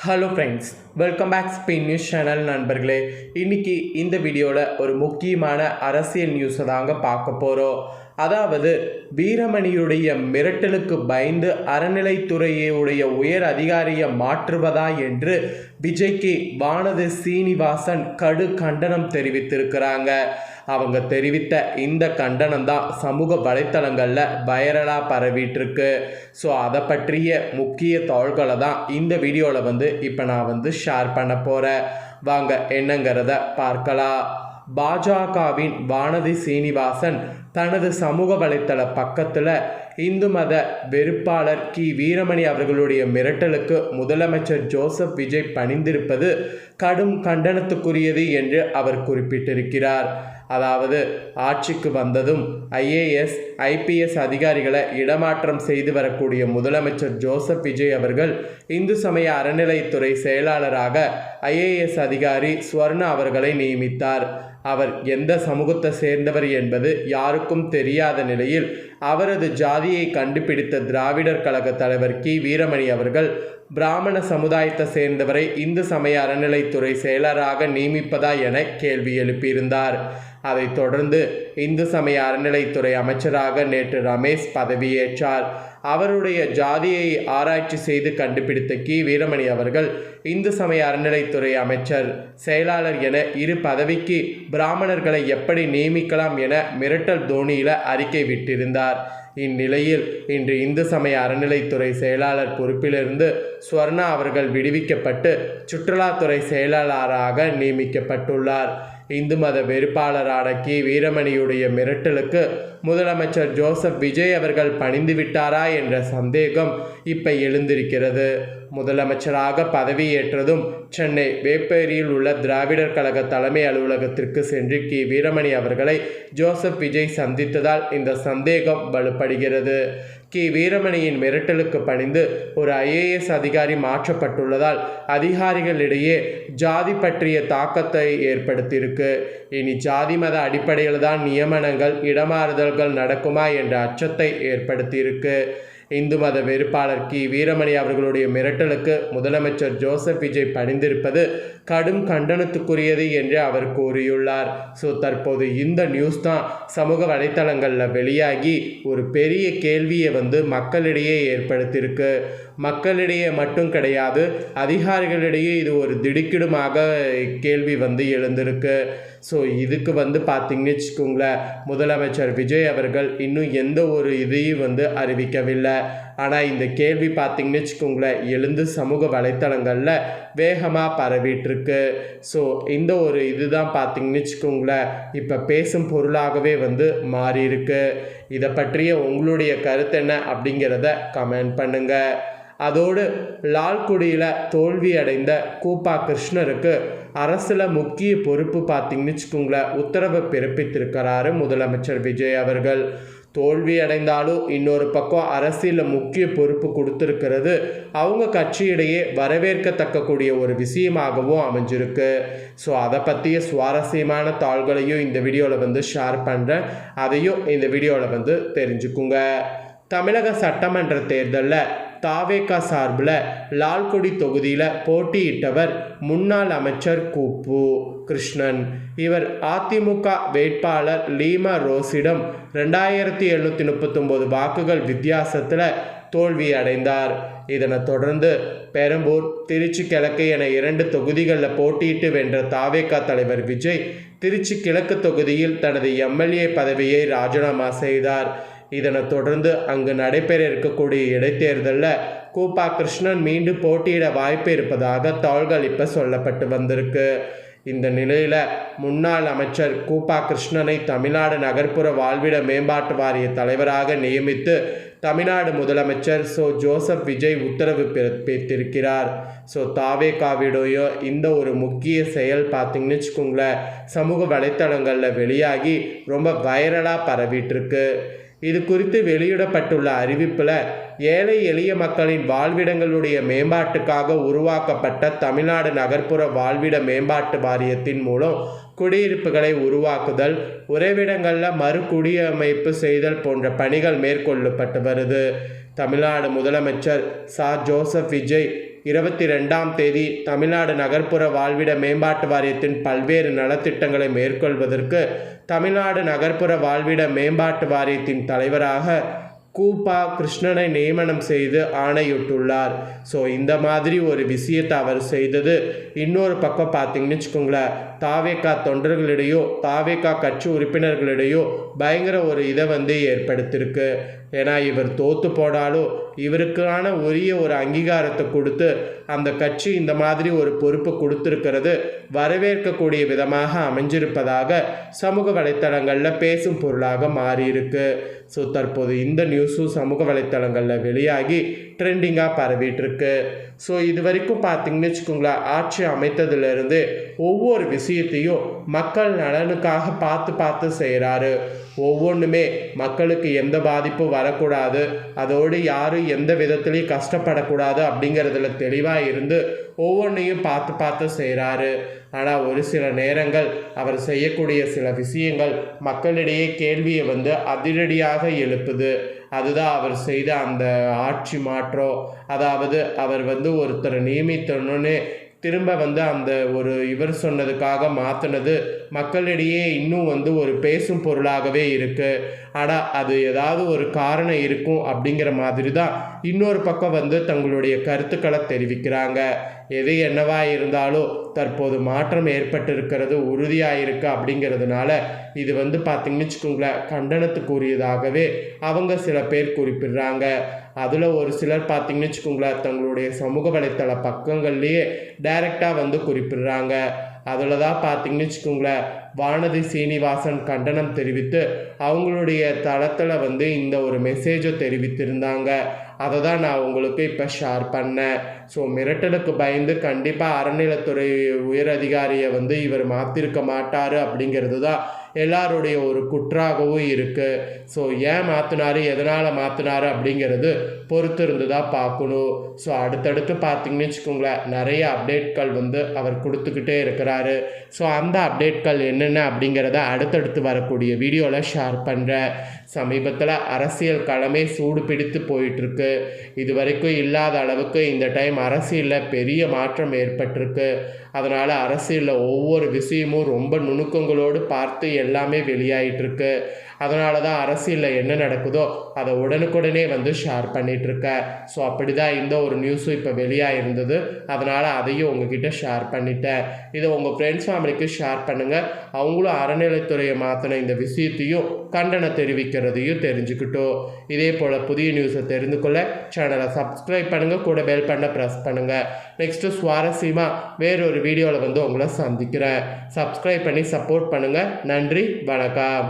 Hello friends, welcome back Spain news channel நண்பர்களே. இன்றைக்கி இந்த வீடியோவில் ஒரு முக்கியமான அரசியல் நியூஸை தாங்க பார்க்க போகிறோம். அதாவது வீரமணியுடைய மிரட்டலுக்கு பயந்து அறநிலைத்துறையுடைய உயர் அதிகாரியை மாற்றுவதா என்று விஜய்க்கு வானதி சீனிவாசன் கடு கண்டனம் தெரிவித்திருக்கிறாங்க. அவங்க தெரிவித்த இந்த கண்டனம் தான் சமூக வலைத்தளங்களில் வைரலாக பரவிட்டுருக்கு. ஸோ அதை பற்றிய முக்கிய தகவல்களை தான் இந்த வீடியோவில் இப்போ நான் ஷேர் பண்ண போகிறேன். வாங்க என்னங்கிறத பார்க்கலாம். பாஜகவின் வானதி சீனிவாசன் தனது சமூக வலைத்தள பக்கத்தில் இந்து மத வெறுப்பாளர் வீரமணி அவர்களுடைய மிரட்டலுக்கு முதலமைச்சர் ஜோசப் விஜய் பணிந்திருப்பது கடும் கண்டனத்துக்குரியது என்று அவர் குறிப்பிட்டிருக்கிறார். அதாவது ஆட்சிக்கு வந்ததும் ஐஏஎஸ் ஐபிஎஸ் அதிகாரிகளை இடமாற்றம் செய்து வரக்கூடிய முதலமைச்சர் ஜோசப் விஜய் அவர்கள் இந்து சமய அறநிலைத்துறை செயலாளராக ஐஏஎஸ் அதிகாரி ஸ்வர்ணா அவர்களை நியமித்தார். அவர் எந்த சமூகத்தை சேர்ந்தவர் என்பது யாருக்கும் தெரியாத நிலையில் அவரது ஜாதியை கண்டுபிடித்த திராவிடர் கழக தலைவர் வீரமணி அவர்கள் பிராமண சமுதாயத்தை சேர்ந்தவரை இந்து சமய அறநிலைத்துறை செயலராக நியமிப்பதா என கேள்வி எழுப்பியிருந்தார். அதைத் தொடர்ந்து இந்து சமய அறநிலைத்துறை அமைச்சராக நேற்று ரமேஷ் பதவியேற்றார். அவருடைய ஜாதியை ஆராய்ச்சி செய்து கண்டுபிடித்த வீரமணி அவர்கள் இந்து சமய அறநிலைத்துறை அமைச்சர் செயலாளர் என இரு பதவிக்கு பிராமணர்களை எப்படி நியமிக்கலாம் என மிரட்டல் தோனியில் அறிக்கை விட்டிருந்தார். இந்நிலையில் இன்று இந்து சமய அறநிலைத்துறை செயலாளர் பொறுப்பிலிருந்து ஸ்வர்ணா அவர்கள் விடுவிக்கப்பட்டு சுற்றுலாத்துறை செயலாளராக நியமிக்கப்பட்டுள்ளார். இந்து மத வெறுப்பாளரான வீரமணியுடைய மிரட்டலுக்கு முதலமைச்சர் ஜோசப் விஜய் அவர்கள் பணிந்து விட்டாரா என்ற சந்தேகம் இப்ப எழுந்திருக்கிறது. முதலமைச்சராக பதவியேற்றதும் சென்னை வேப்பேரியில் உள்ள திராவிடர் கழக தலைமை அலுவலகத்திற்கு சென்று வீரமணி அவர்களை ஜோசப் விஜய் சந்தித்ததால் இந்த சந்தேகம் வலுப்படுகிறது. வீரமணியின் மிரட்டலுக்கு பணிந்து ஒரு ஐஏஎஸ் அதிகாரி மாற்றப்பட்டுள்ளதால் அதிகாரிகளிடையே ஜாதி பற்றிய தாக்கத்தை ஏற்படுத்தியிருக்கு. இனி ஜாதி மத அடிப்படையில் தான் நியமனங்கள் இடமாறுதல்கள் நடக்குமா என்ற அச்சத்தை ஏற்படுத்தியிருக்கு. இந்து மத வெறுப்பாளர் வீரமணி அவர்களுடைய மிரட்டலுக்கு முதலமைச்சர் ஜோசப் விஜய் பணிந்திருப்பது கடும் கண்டனத்துக்குரியது என்று அவர் கூறியுள்ளார். ஸோ தற்போது இந்த நியூஸ் தான் சமூக வலைத்தளங்களில் வெளியாகி ஒரு பெரிய கேள்வியை மக்களிடையே ஏற்படுத்தியிருக்கு. மக்களிடையே மட்டும் கிடையாது, அதிகாரிகளிடையே இது ஒரு திடுக்கிடுமாக கேள்வி எழுந்திருக்கு. ஸோ இதுக்கு பார்த்தீங்கன்னு வச்சுக்கோங்களேன், முதலமைச்சர் விஜய் அவர்கள் இன்னும் எந்த ஒரு இதையும் அறிவிக்கவில்லை. ஆனால் இந்த கேள்வி பார்த்தீங்கன்னு வச்சுக்கோங்களேன் எழுந்து சமூக வலைத்தளங்களில் வேகமாக பரவிட்டுருக்கு. ஸோ இந்த ஒரு இதுதான் பார்த்தீங்கன்னு வச்சுக்கோங்களேன் இப்போ பேசும் பொருளாகவே மாறியிருக்கு. இதை பற்றிய உங்களுடைய கருத்து என்ன அப்படிங்கிறத கமெண்ட் பண்ணுங்கள். அதோடு லால்குடியில் தோல்வி அடைந்த கூப்பா கிருஷ்ணருக்கு அரசில் முக்கிய பொறுப்பு பார்த்தீங்கன்னு வச்சுக்கோங்களேன் உத்தரவு பிறப்பித்திருக்கிறாரு முதலமைச்சர் விஜய் அவர்கள். தோல்வி அடைந்தாலும் இன்னொரு பக்கம் அரசியலில் முக்கிய பொறுப்பு கொடுத்துருக்கிறது அவங்க கட்சியிடையே வரவேற்கத்தக்கக்கூடிய ஒரு விஷயமாகவும் அமைஞ்சிருக்கு. ஸோ அதை பற்றிய சுவாரஸ்யமான தாள்களையும் இந்த வீடியோவில் ஷேர் பண்ணுறேன். அதையும் இந்த வீடியோவில் தெரிஞ்சுக்குங்க. தமிழக சட்டமன்ற தேர்தலில் தாவேகா சார்பில் லால்குடி தொகுதியில் போட்டியிட்டவர் முன்னாள் அமைச்சர் கூப்பு கிருஷ்ணன். இவர் அதிமுக வேட்பாளர் லீமா ரோஸிடம் 2739 வாக்குகள் வித்தியாசத்தில் தோல்வி அடைந்தார். இதனைத் தொடர்ந்து பெரம்பூர், திருச்சி கிழக்கு என 2 தொகுதிகளில் போட்டியிட்டு வென்ற தாவேகா தலைவர் விஜய் திருச்சி கிழக்கு தொகுதியில் தனது எம்எல்ஏ பதவியை ராஜினாமா செய்தார். இதனைத் தொடர்ந்து அங்கு நடைபெற இருக்கக்கூடிய இடைத்தேர்தலில் கூப்பா கிருஷ்ணன் மீண்டும் போட்டியிட வாய்ப்பு இருப்பதாக தகவல்கள் இப்போ சொல்லப்பட்டு வந்திருக்கு. இந்த நிலையில் முன்னாள் அமைச்சர் கூப்பா கிருஷ்ணனை தமிழ்நாடு நகர்ப்புற வாழ்விட மேம்பாட்டு வாரிய தலைவராக நியமித்து தமிழ்நாடு முதலமைச்சர் ஜோசப் விஜய் உத்தரவு பிறப்பித்திருக்கிறார். தாவேகாவிடைய இந்த ஒரு முக்கிய செயல் பார்த்தீங்கன்னு வச்சுக்கோங்களேன் சமூக வலைத்தளங்களில் வெளியாகி ரொம்ப வைரலாக பரவிட்டுருக்கு. இது குறித்து வெளியிடப்பட்டுள்ள அறிவிப்பில் ஏழை எளிய மக்களின் வாழ்விடங்களுடைய மேம்பாட்டுக்காக உருவாக்கப்பட்ட தமிழ்நாடு நகர்ப்புற வாழ்விட மேம்பாட்டு வாரியத்தின் மூலம் குடியிருப்புகளை உருவாக்குதல், உறைவிடங்களில் மறுகுடியமைப்பு செய்தல் போன்ற பணிகள் மேற்கொள்ளப்பட்டு வருது. தமிழ்நாடு முதலமைச்சர் ஜோசப் விஜய் 22ஆம் தேதி தமிழ்நாடு நகர்ப்புற வாழ்விட மேம்பாட்டு வாரியத்தின் பல்வேறு நலத்திட்டங்களை மேற்கொள்வதற்கு தமிழ்நாடு நகர்ப்புற வாழ்விட மேம்பாட்டு வாரியத்தின் தலைவராக கூப்பா கிருஷ்ணனை நியமனம் செய்து ஆணையிட்டுள்ளார். ஸோ இந்த மாதிரி ஒரு விஷயத்தை அவர் செய்தது இன்னொரு பக்கம் பார்த்தீங்கன்னு வச்சுக்கோங்களேன், தாவேகா தொண்டர்களிடையோ தாவேகா கட்சி உறுப்பினர்களிடையோ பயங்கர ஒரு இதை ஏற்படுத்தியிருக்கு. ஏன்னா இவர் தோற்று போனாலும் இவருக்கான உரிய ஒரு அங்கீகாரத்தை கொடுத்து அந்த கட்சி இந்த மாதிரி ஒரு பொறுப்பு கொடுத்துருக்கிறது வரவேற்கக்கூடிய விதமாக அமைஞ்சிருப்பதாக சமூக வலைத்தளங்களில் பேசும் பொருளாக மாறியிருக்கு. ஸோ தற்போது இந்த நியூஸும் சமூக வலைத்தளங்களில் வெளியாகி ட்ரெண்டிங்காக பரவிட்டுருக்கு. ஸோ இது வரைக்கும் பார்த்தீங்கன்னு வச்சுக்கோங்களேன், ஆட்சி அமைத்ததுலேருந்து ஒவ்வொரு விஷயத்தையும் மக்கள் நலனுக்காக பார்த்து செய்கிறாரு. ஒவ்வொன்றுமே மக்களுக்கு எந்த பாதிப்பும் வரக்கூடாது, அதோடு யாரும் எந்த விதத்துலையும் கஷ்டப்படக்கூடாது அப்படிங்கிறதுல தெளிவாக இருந்து ஒவ்வொன்றையும் பார்த்து செய்கிறாரு. ஆனால் ஒரு சில நேரங்கள் அவர் செய்யக்கூடிய சில விஷயங்கள் மக்களிடையே கேள்வியை அதிரடியாக எழுப்புது. அதுதான் அவர் செய்த அந்த ஆட்சி மாற்றம். அதாவது அவர் ஒருத்தரை நியமித்தோன்னு திரும்ப அந்த ஒரு இவர் சொன்னதுக்காக மாற்றினது மக்களிடையே இன்னும் ஒரு பேசும் பொருளாகவே இருக்குது. ஆனால் அது ஏதாவது ஒரு காரணம் இருக்கும் அப்படிங்கிற மாதிரி தான் இன்னொரு பக்கம் தங்களுடைய கருத்துக்களை தெரிவிக்கிறாங்க. எது என்னவா இருந்தாலும் தற்போது மாற்றம் ஏற்பட்டிருக்கிறது உறுதியாக இருக்குது அப்படிங்கிறதுனால இது பார்த்திங்கன்னு வச்சுக்கோங்களேன், கண்டனத்துக்குரியதாகவே அவங்க சில பேர் குறிப்பிடுறாங்க. அதில் ஒரு சிலர் பார்த்திங்கன்னு வச்சுக்கோங்களேன், தங்களுடைய சமூக வலைத்தள பக்கங்கள்லேயே டைரெக்டாக குறிப்பிடுறாங்க. அதில் தான் பார்த்திங்கன்னு வச்சுக்கோங்களேன், வானதி சீனிவாசன் கண்டனம் தெரிவித்து அவங்களுடைய தளத்தில் இந்த ஒரு மெசேஜை தெரிவித்திருந்தாங்க. அதை தான் நான் உங்களுக்கு இப்போ ஷேர் பண்ணேன். ஸோ மிரட்டலுக்கு பயந்து கண்டிப்பாக அறநிலைத்துறை உயர் அதிகாரியை இவர் மாற்றிருக்க மாட்டார் அப்படிங்கிறது தான் எல்லாருடைய ஒரு குற்றாகவும் இருக்குது. ஸோ ஏன் மாற்றினாரு, எதனால் மாற்றினாரு அப்படிங்கிறது பொறுத்து இருந்து தான் பார்க்கணும். ஸோ அடுத்தடுத்து பார்த்திங்கன்னு வச்சுக்கோங்களேன், நிறைய அப்டேட்கள் அவர் கொடுத்துக்கிட்டே இருக்கிறாரு. ஸோ அந்த அப்டேட்கள் என்னென்ன அப்படிங்கிறத அடுத்தடுத்து வரக்கூடிய வீடியோவில் ஷேர் பண்ணுறேன். சமீபத்தில் அரசியல் களமே சூடு பிடித்து போயிட்டுருக்கு. இது வரைக்கும் இல்லாத அளவுக்கு இந்த டைம் அரசியலில் பெரிய மாற்றம் ஏற்பட்டிருக்கு. அதனால் அரசியலில் ஒவ்வொரு விஷயமும் ரொம்ப நுணுக்கங்களோடு பார்த்து எல்லாமே வெளியாகிட்டுருக்கு. அதனால தான் அரசியலில் என்ன நடக்குதோ அதை உடனுக்குடனே ஷேர் பண்ணிகிட்ருக்கேன். ஸோ அப்படி தான் இந்த ஒரு நியூஸும் இப்போ வெளியாக இருந்தது. அதனால் அதையும் உங்ககிட்ட ஷேர் பண்ணிட்டேன். இதை உங்கள் ஃப்ரெண்ட்ஸ் ஃபேமிலிக்கு ஷேர் பண்ணுங்கள். அவங்களும் அறநிலைத்துறையை மாற்றின இந்த விஷயத்தையும் கண்டனம் தெரிவிக்கிறதையும் தெரிஞ்சுக்கிட்டோம். இதே போல் புதிய நியூஸை தெரிந்து கொள்ள சேனலை சப்ஸ்கிரைப் பண்ணுங்கள், கூட பெல் பட்டனை ப்ரெஸ் பண்ணுங்கள். நெக்ஸ்ட்டு சுவாரஸ்யமாக வேறொரு வீடியோவில் உங்களை சந்திக்கிறேன். சப்ஸ்கிரைப் பண்ணி சப்போர்ட் பண்ணுங்கள். நன்றி, வணக்கம்.